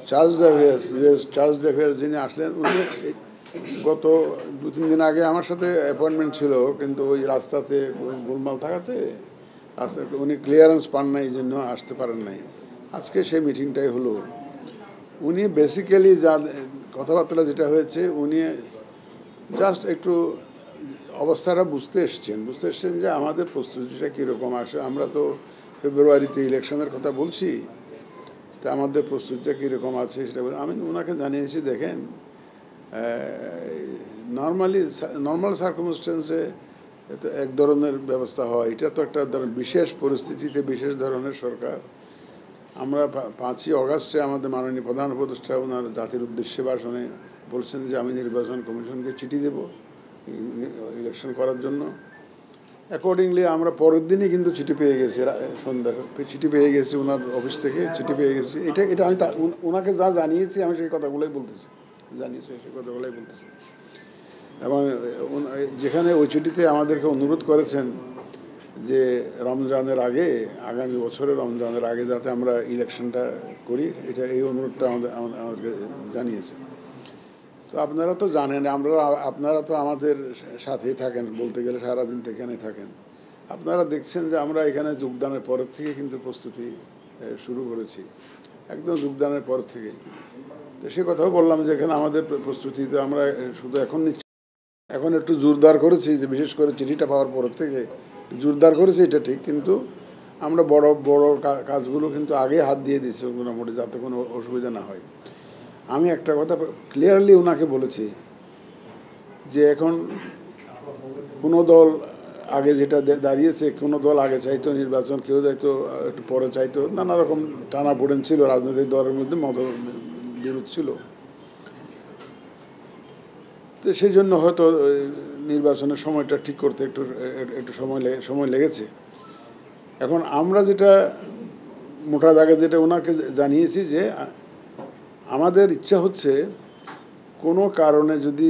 Charles ডেভিয়াস যিনি আসলেন, উনি গত 2-3 দিন আগে আমার সাথে অ্যাপয়েন্টমেন্ট ছিল, কিন্তু ওই রাস্তাতে গোলমাল থাকাতে উনি ক্লিয়ারেন্স পান নাই, এই জন্য আসতে পারেন নাই। আজকে সেই মিটিংটাই হলো। উনি বেসিক্যালি যা কথাবার্তা যেটা হয়েছে, উনি জাস্ট একটু অবস্থাটা বুঝতে এসছেন যে আমাদের প্রস্তুতিটা কীরকম আসে। আমরা তো ফেব্রুয়ারিতে ইলেকশনের কথা বলছি, তা আমাদের প্রস্তুতিটা কীরকম আছে সেটা আমি ওনাকে জানিয়েছি। দেখেন, নর্মাল সার্কামস্টেন্সে এক ধরনের ব্যবস্থা হয়, এটা তো একটা বিশেষ পরিস্থিতিতে বিশেষ ধরনের সরকার। আমরা 5ই অগাস্টে আমাদের মাননীয় প্রধান উপদেষ্টা ওনার জাতির উদ্দেশ্যে ভাষণে বলছেন যে আমি নির্বাচন কমিশনকে চিঠি দেব ইলেকশন করার জন্য। অ্যাকর্ডিংলি আমরা পরের দিনই কিন্তু চিঠি পেয়ে গেছি, সন্ধ্যা চিঠি পেয়ে গেছি ওনার অফিস থেকে, চিঠি পেয়ে গেছি। এটা আমি ওনাকে যা জানিয়েছি আমি সেই কথাগুলোই বলতেছি, এবং যেখানে ওই চিঠিতে আমাদেরকে অনুরোধ করেছেন যে রমজানের আগে, আগামী বছরের রমজানের আগে যাতে আমরা ইলেকশনটা করি, এই অনুরোধটা আমাদেরকে জানিয়েছেন। তো আপনারা তো জানেন, আপনারা তো আমাদের সাথেই থাকেন, বলতে গেলে সারাদিন তো এখানে থাকেন। আপনারা দেখছেন যে আমরা এখানে যোগদানের পরের থেকে কিন্তু প্রস্তুতি শুরু করেছি, একদম যোগদানের পর থেকে। তো সে কথাও বললাম যে এখানে আমাদের প্রস্তুতি তো আমরা শুধু এখন একটু জোরদার করেছি, যে বিশেষ করে চিঠিটা পাওয়ার পর থেকে জোরদার করেছি, এটা ঠিক। কিন্তু আমরা বড় বড় কাজগুলো কিন্তু আগে হাত দিয়ে দিয়েছি মোটামুটি, যাতে কোনো অসুবিধা না হয়। আমি একটা কথা ক্লিয়ারলি ওনাকে বলেছি যে এখন কোনো দল আগে যেটা দাঁড়িয়েছে, কোনো দল আগে চাইতো নির্বাচন, কেউ চাইতো একটু পরে চাইতো, নানা রকম টানাপোড়েন ছিল, রাজনৈতিক দলের মধ্যে মতবিরোধ ছিল। তো সেই জন্য হয়তো নির্বাচনের সময়টা ঠিক করতে একটু সময় লেগেছে। এখন আমরা যেটা মোটা দাগে যেটা ওনাকে জানিয়েছি যে আমাদের ইচ্ছা হচ্ছে কোনো কারণে যদি,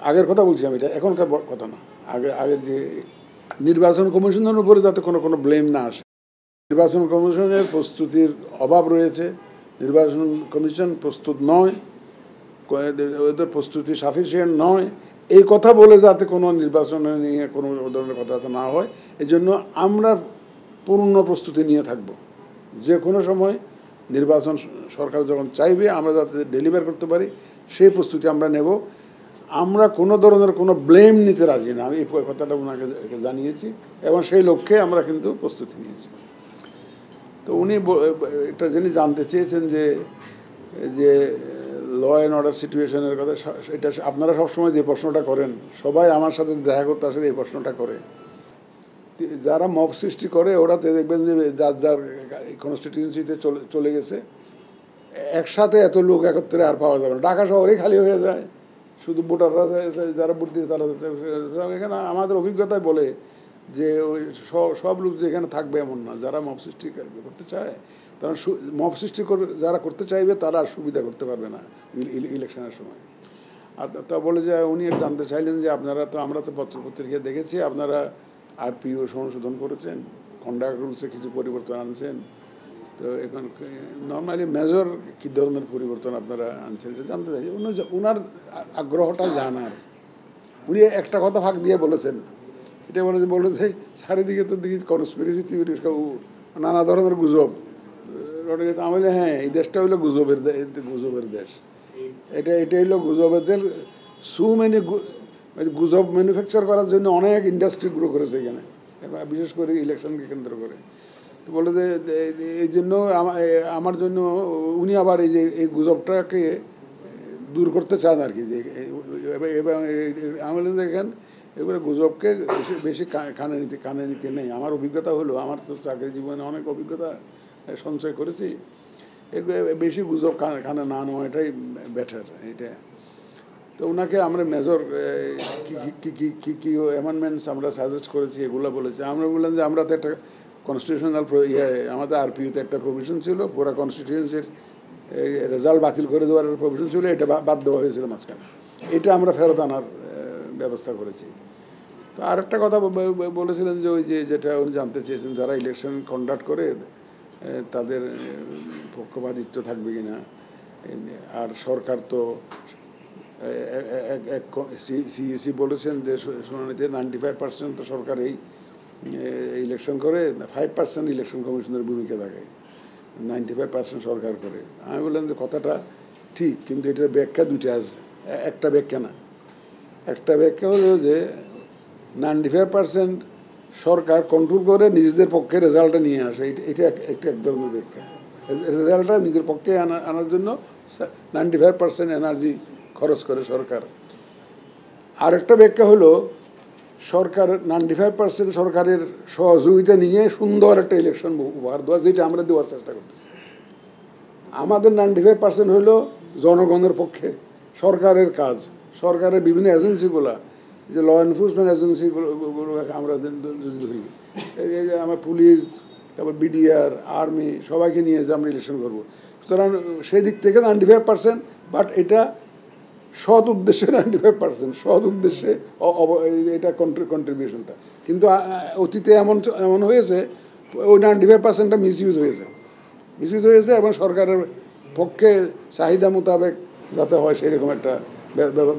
আগের কথা বলছি আমি, এটা এখনকার কথা না, আগের যে নির্বাচন কমিশনের উপরে যাতে কোনো ব্লেম না আসে। নির্বাচন কমিশনের প্রস্তুতির অভাব রয়েছে, নির্বাচন কমিশন প্রস্তুত নয়, ওদের প্রস্তুতি সাফিসিয়েন্ট নয়, এই কথা বলে যাতে কোনো নির্বাচন নিয়ে কোনো ধরনের কথাবার্তা না হয়, এই জন্য আমরা পূর্ণ প্রস্তুতি নিয়ে থাকব। যে কোনো সময় নির্বাচন সরকার যখন চাইবে আমরা যাতে ডেলিভার করতে পারি, সেই প্রস্তুতি আমরা নেব। আমরা কোনো ধরনের কোনো ব্লেম নিতে রাজি না, আমি এই কথাটা ওনাকে জানিয়েছি, এবং সেই লক্ষ্যে আমরা কিন্তু প্রস্তুতি নিয়েছি। তো উনি একটা জিনিস জানতে চেয়েছেন যে ল অ্যান্ড অর্ডার সিচুয়েশনের কথা। এটা আপনারা সবসময় যে প্রশ্নটা করেন, সবাই আমার সাথে দেখা করতে আসলে এই প্রশ্নটা করে। যারা মব সৃষ্টি করে ওরাতে দেখবেন যে যার কনস্টিটিউয়েন্সিতে চলে গেছে, একসাথে এত লোক একত্রে আর পাওয়া যাবে না, ঢাকা শহরেই খালি হয়ে যায়, শুধু ভোটাররা যারা ভোট দিতে তারা। এখানে আমাদের অভিজ্ঞতায় বলে যে ওই সব লোক যেখানে থাকবে এমন না, যারা মব সৃষ্টি করতে চায় তারা মব সৃষ্টি যারা করতে চাইবে তারা আর সুবিধা করতে পারবে না ইলেকশনের সময়। আর তা বলে যে উনি জানতে চাইলেন যে আমরা তো পত্রপত্রিকায় দেখেছি আপনারা আরপিও সংশোধন করেছেন, কন্ডাক্ট রুলসে কিছু পরিবর্তন আনছেন, তো এখন নর্মালি মেজর কী ধরনের পরিবর্তন আপনারা আনছেন এটা জানতে চাই। ওনার আগ্রহটা জানার। উনি একটা কথা ফাঁক দিয়ে বলেছেন, এটা বলেছে চারিদিকে তো দেখি কনস্পিরেসি থিওরি, নানা ধরনের গুজব রটে গেছে। আমি বলি হ্যাঁ, এই দেশটা হইলো গুজবের দেশ, এটা হইলো গুজবের দেশ। গুজব ম্যানুফ্যাকচার করার জন্য অনেক ইন্ডাস্ট্রি গ্রো করেছে এখানে, বিশেষ করে ইলেকশনকে কেন্দ্র করে। তো বলে যে এই জন্য আমার জন্য উনি আবার এই গুজবটাকে দূর করতে চান আর কি। যে আমি দেখেন এগুলো গুজবকে বেশি কানে নিতে নেই। আমার অভিজ্ঞতা হলো, আমার তো চাকরি জীবনে অনেক অভিজ্ঞতা সঞ্চয় করেছি, বেশি গুজব কানে না নেওয়া এটাই বেটার। এটা তো ওনাকে আমরা মেজর কি অ্যামেন্ডমেন্টস আমরা সাজেস্ট করেছি এগুলো বলেছি। আমরা বললাম যে আমরা তো একটা কনস্টিটিউশনাল আমাদের আরপিওতে একটা প্রভিশন ছিল, পুরো কনস্টিটিউয়েন্সির রেজাল্ট বাতিল করে দেওয়ার প্রভিশন ছিল, এটা বাদ দেওয়া হয়েছিল মাঝখানে, এটা আমরা ফেরত আনার ব্যবস্থা করেছি। তো আরেকটা কথা বলেছিলেন যে ওই যেটা উনি জানতে চেয়েছেন, যারা ইলেকশন কন্ডাক্ট করে তাদের পক্ষপাতিত্ব থাকবে কিনা। আর সরকার তো সিইসি বলেছেন যে শুনানিতে 95% তো সরকার এই ইলেকশন করে, 5% ইলেকশন কমিশনের ভূমিকা থাকে, 95% সরকার করে। আমি বললাম যে কথাটা ঠিক, কিন্তু এটার ব্যাখ্যা দুইটা আছে, একটা ব্যাখ্যা না। একটা ব্যাখ্যা হলো যে 95% সরকার কন্ট্রোল করে নিজেদের পক্ষে রেজাল্টটা নিয়ে আসে, এটা এক ধরনের ব্যাখ্যা। রেজাল্টটা নিজের পক্ষে আনার জন্য 95% এনার্জি খরচ করে সরকার। আরেকটা ব্যাখ্যা হলো সরকার 95% সরকারের সহযোগিতা নিয়ে সুন্দর একটা ইলেকশন উপহার দেওয়া, যেটা আমরা দেওয়ার চেষ্টা করতেছি। আমাদের 95% হলো জনগণের পক্ষে সরকারের কাজ, সরকারের বিভিন্ন এজেন্সিগুলা, যে ল এনফোর্সমেন্ট এজেন্সিগুলো আমরা ধরি, এই যে আমার পুলিশ, তারপর বিডিআর, আর্মি, সবাইকে নিয়ে যে আমরা ইলেকশন করবো। সুতরাং সেই দিক থেকে 95%, বাট এটা সৎ উদ্দেশ্যে 95%, সৎ উদ্দেশ্যে এটা কন্ট্রিবিউশনটা। কিন্তু অতীতে এমন হয়েছে ওই 95%টা মিসইউজ হয়েছে এবং সরকারের পক্ষে চাহিদা মোতাবেক যাতে হয় সেরকম একটা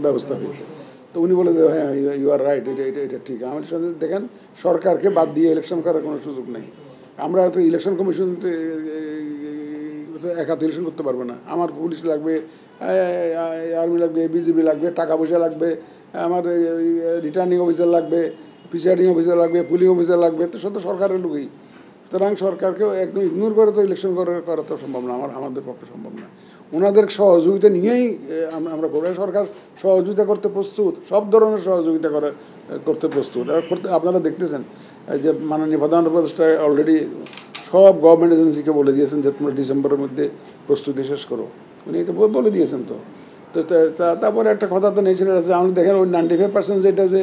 ব্যবস্থা হয়েছে। তো উনি বলে যে হ্যাঁ, ইউ আর রাইট, এটা ঠিক। আমাদের সাথে দেখেন, সরকারকে বাদ দিয়ে ইলেকশন করার কোনো সুযোগ নেই। আমরা হয়তো ইলেকশন কমিশন একা তো ইলেকশন করতে পারবো না। আমার পুলিশ লাগবে, আর্মি লাগবে, বিজিবি লাগবে, টাকা পয়সা লাগবে, আমার রিটার্নিং অফিসার লাগবে, প্রিসাইডিং অফিসার লাগবে, পুলিং অফিসার লাগবে, তো সব তো সরকারের লোকই। সুতরাং সরকারকেও একদম ইগনোর করে তো ইলেকশন করা তো সম্ভব না, আমাদের পক্ষে সম্ভব না। ওনাদের সহযোগিতা নিয়েই আমরা করবো। সরকার সহযোগিতা করতে প্রস্তুত, সব ধরনের সহযোগিতা করতে প্রস্তুত। আপনারা দেখতেছেন যে মাননীয় প্রধান উপদেষ্টা অলরেডি সব গভর্নমেন্ট এজেন্সিকে বলে দিয়েছেন যে তোমরা ডিসেম্বরের মধ্যে প্রস্তুতি শেষ করো। উনি তো বলে দিয়েছেন। তো তারপরে একটা কথা তো নেই ছিল, আপনি দেখেন ওই 95% যেটা যে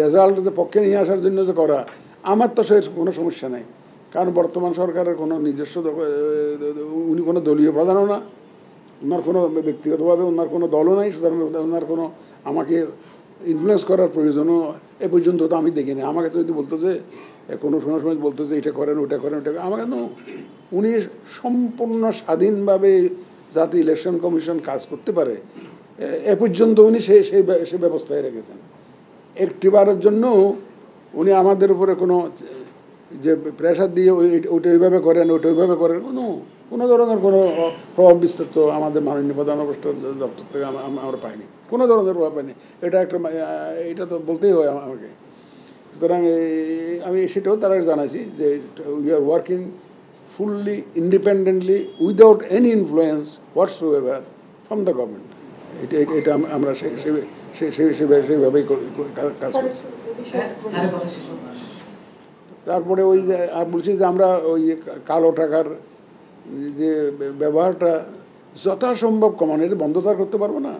রেজাল্ট যে পক্ষে নিয়ে আসার জন্য যে করা, আমার তো সে কোনো সমস্যা নেই। কারণ বর্তমান সরকারের কোনো নিজস্ব, উনি কোনো দলীয় প্রধানও না, ওনার কোনো ব্যক্তিগতভাবে ওনার কোনো দলও নাই, সুতরাং ওনার কোনো আমাকে ইনফ্লুয়েন্স করার প্রয়োজনও এ পর্যন্ত তো আমি দেখিনি। আমাকে তো যদি বলতো যে কোনো সময় বলতো যে এটা করেন ওটা করেন ওটা, আমাকে তো উনি সম্পূর্ণ স্বাধীনভাবে যাতে ইলেকশন কমিশন কাজ করতে পারে এ পর্যন্ত উনি সেই ব্যবস্থায় রেখেছেন। একটিবারের জন্য উনি আমাদের উপরে কোনো যে প্রেশার দিয়ে ওইটা ওইভাবে করেন ওইটা ওইভাবে করেন, কোনো ধরনের কোনো প্রভাব বিস্তার তো আমাদের মাননীয় প্রধান উপদেষ্টা দপ্তর থেকে আমরা পাইনি, কোনো ধরনের প্রভাব পাইনি। এটা তো বলতেই হয় আমাকে। সুতরাং আমি সেটাও তারা জানাইছি যে we are working fully independently without any influence whatsoever from the government. এটা আমরা সেইভাবেই কাজ করছি। তারপরে ওই যে বলছি যে আমরা ওই কালো টাকার যে ব্যবহারটা যথাসম্ভব কমানো, এটা বন্ধ তো আর করতে পারবো না,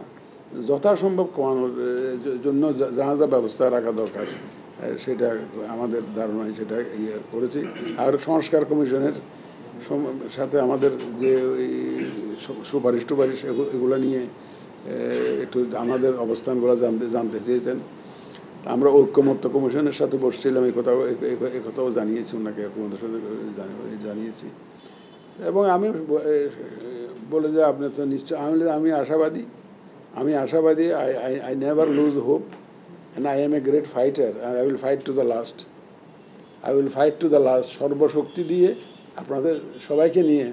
যথাসম্ভব কমানোর জন্য যা যা ব্যবস্থা রাখা দরকার সেটা আমাদের ধারণায় সেটা করেছি। আর সংস্কার কমিশনের সাথে আমাদের যে সুপারিশ টুপারিশ এগুলো নিয়ে একটু আমাদের অবস্থানগুলো জানতে চেয়েছেন। আমরা ঐক্যমত্য কমিশনের সাথে বসছিলাম, এই কথাও জানিয়েছি ওনাকে, ঐক্যমত্যের সাথে জানিয়েছি। এবং আমি বলে যে আপনি তো নিশ্চয়, আমি আশাবাদী। I never lose hope and I am a great fighter and I will fight to the last. সর্বশক্তি দিয়ে আপনাদের সবাইকে নিয়ে,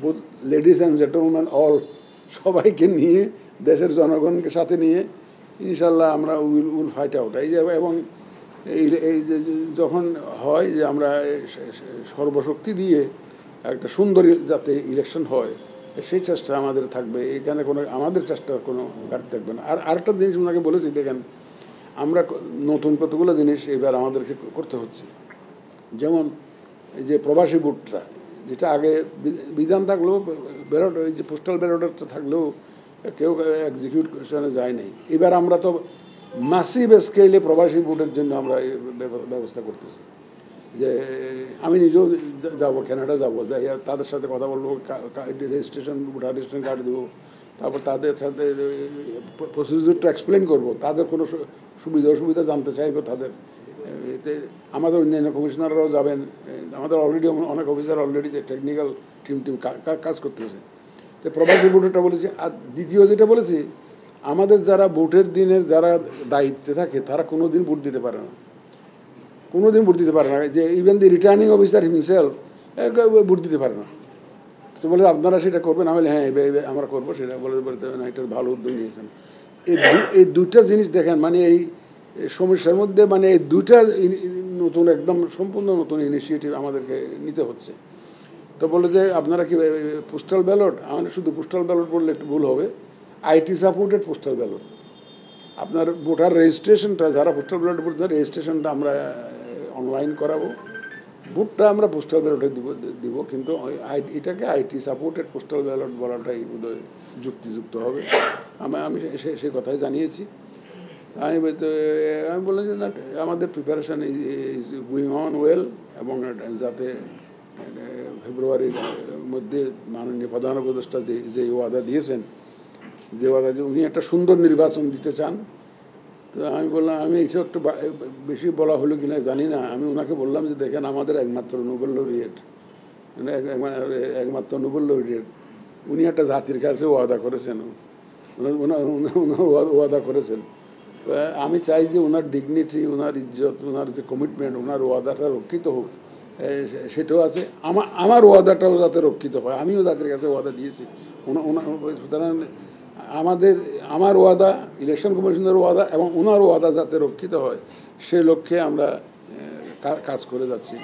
both ladies and gentleman all, সবাইকে নিয়ে, দেশের জনগণকে সাথে নিয়ে ইনশাল্লাহ আমরা উইল ফাইট আউট। এই যে এবং এই যে যখন হয় যে আমরা সর্বশক্তি দিয়ে একটা সুন্দর যাতে ইলেকশন হয় সেই চেষ্টা আমাদের থাকবে, এখানে কোনো আমাদের চেষ্টার কোনো ঘাটতি থাকবে না। আর আরেকটা জিনিস ওনাকে বলেছি, দেখেন আমরা নতুন কতগুলো জিনিস এবার আমাদেরকে করতে হচ্ছে। যেমন এই যে প্রবাসী ভোটটা, যেটা আগে বিধান থাকলেও ব্যালট, এই যে পোস্টাল ব্যালটটা থাকলেও কেউ এক্সিকিউশনে যায় নাই, এবার আমরা তো মাসিভ স্কেলে প্রবাসী ভোটের জন্য আমরা ব্যবস্থা করতেছি। যে আমি নিজেও যাবো, কানাডা যাবো, যাই তাদের সাথে কথা বলবো, রেজিস্ট্রেশন ভোটার রেজিস্ট্রেশন কার্ড দেবো, তারপর তাদের সাথে প্রসিডিউরটা এক্সপ্লেন করবো, তাদের কোনো সুবিধা অসুবিধা জানতে চাইবো, তাদের এতে আমাদের অন্যান্য কমিশনাররাও যাবেন, আমাদের অলরেডি অনেক অফিসার অলরেডি টেকনিক্যাল টিম কাজ করতেছে। তো প্রবাসী ভোটারটা বলেছি। আর দ্বিতীয় যেটা বলেছি, আমাদের যারা ভোটের দিনের যারা দায়িত্বে থাকে তারা কোনো দিন ভোট দিতে পারে না, কোনো দিন ভোট দিতে পারে না, যে ইভেন দি রিটার্নিং অফিসার হিমসেলফ ভোট দিতে পারে না। তো বলে আপনারা সেটা করবেন, আমি হ্যাঁ আমরা করবো, সেটা বলতে না, এটা ভালো উদ্যোগ নিয়েছেন। এই দুইটা জিনিস দেখেন, মানে এই সমস্যার মধ্যে মানে এই দুইটা নতুন একদম সম্পূর্ণ নতুন ইনিশিয়েটিভ আমাদেরকে নিতে হচ্ছে। তো বলে যে আপনারা কি পোস্টাল ব্যালট, আমাদের শুধু পোস্টাল ব্যালট বললে একটু ভুল হবে, আইটি সাপোর্টেড পোস্টাল ব্যালট। আপনার ভোটার রেজিস্ট্রেশনটা, যারা পোস্টাল ব্যালট বলছেন রেজিস্ট্রেশনটা আমরা অনলাইন করাবো, ভোটটা আমরা পোস্টাল ব্যালটে দিব, কিন্তু এটাকে আইটি সাপোর্টেড পোস্টাল ব্যালট বলাটাই বোধহয় যুক্তিযুক্ত হবে। আমি সে কথাই জানিয়েছি। আমি বললাম যে না, আমাদের preparation is going on well, এবং যাতে ফেব্রুয়ারির মধ্যে মাননীয় প্রধান উপদেষ্টা যে ওয়াদা দিয়েছেন, যে ওয়াদা উনি একটা সুন্দর নির্বাচন দিতে চান। তো আমি বললাম, আমি এটা একটু বেশি বলা হলো কিনা জানি না, আমি ওনাকে বললাম যে দেখেন আমাদের একমাত্র নোবেল লরিয়েট, একমাত্র নোবেল লরিয়েট, উনি একটা জাতির কাছে ওয়াদা করেছেন, ওনার ওয়াদা করেছেন। তো আমি চাই যে ওনার ডিগনিটি, ওনার ইজ্জত, ওনার যে কমিটমেন্ট, ওনার ওয়াদাটা রক্ষিত হোক, সেটাও আছে। আমার ওয়াদাটাও যাতে রক্ষিত হয়, আমিও জাতির কাছে ওয়াদা দিয়েছি। সুতরাং আমার ওয়াদা, ইলেকশন কমিশনের ওয়াদা এবং ওনার ওয়াদা যাতে রক্ষিত হয়, সে লক্ষ্যে আমরা কাজ করে যাচ্ছি।